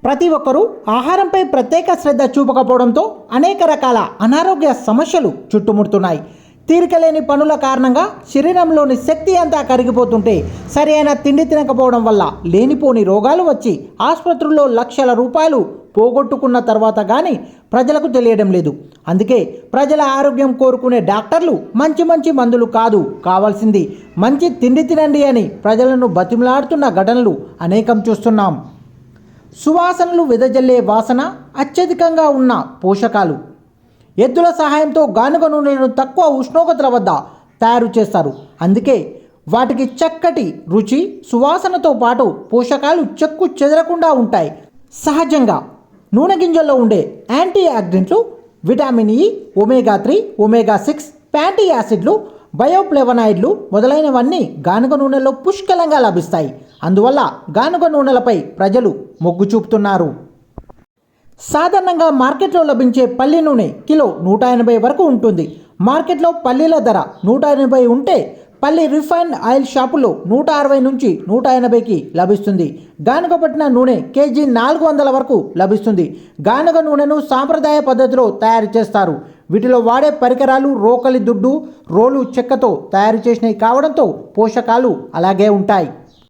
ప్రతి ఒక్కరూ ఆహారంపై ప్రత్యేక శ్రద్ధ చూపకపోవడంతో అనేక రకాల అనారోగ్య సమస్యలు చుట్టుముడుతున్నాయి. తీరికలేని పనుల కారణంగా శరీరంలోని శక్తి అంతా కరిగిపోతుంటే సరైన తిండి తినకపోవడం వల్ల లేనిపోని రోగాలు వచ్చి ఆసుపత్రుల్లో లక్షల రూపాయలు పోగొట్టుకున్న తర్వాత కానీ ప్రజలకు తెలియడం లేదు. అందుకే ప్రజల ఆరోగ్యం కోరుకునే డాక్టర్లు మంచి మంచి మందులు కాదు కావాల్సింది మంచి తిండి తినండి అని ప్రజలను బతిమలాడుతున్న ఘటనలు అనేకం చూస్తున్నాం. సువాసనలు వెదజల్లే వాసన, అత్యధికంగా ఉన్న పోషకాలు. ఎద్దుల సహాయంతో గానుగ నూనెలను తక్కువ ఉష్ణోగ్రతల వద్ద తయారు చేస్తారు. అందుకే వాటికి చక్కటి రుచి, సువాసనతో పాటు పోషకాలు చెక్కు చెదరకుండా ఉంటాయి. సహజంగా నూనె గింజల్లో ఉండే యాంటీ ఆక్సిడెంట్లు, vitamin E, omega 3, omega 6 fatty యాసిడ్లు, బయోఫ్లేవనాయిడ్లు మొదలైనవన్నీ గానుగ నూనెలో పుష్కలంగా లభిస్తాయి. అందువల్ల గానుగ నూనెలపై ప్రజలు మొగ్గు చూపుతున్నారు. సాధారణంగా మార్కెట్లో లభించే పల్లి నూనె కిలో 180 వరకు ఉంటుంది. మార్కెట్లో పల్లీల ధర 180 ఉంటే పల్లి రిఫైన్డ్ ఆయిల్ షాపులో 160 నుంచి 180కి లభిస్తుంది. గానుగ పట్టిన నూనె కేజీ 400 వరకు లభిస్తుంది. గానుగ నూనెను సాంప్రదాయ పద్ధతిలో తయారు చేస్తారు. వీటిలో వాడే పరికరాలు రోకలి దుడ్డు, రోలు చెక్కతో తయారు చేసినవి కావడంతో పోషకాలు అలాగే ఉంటాయి.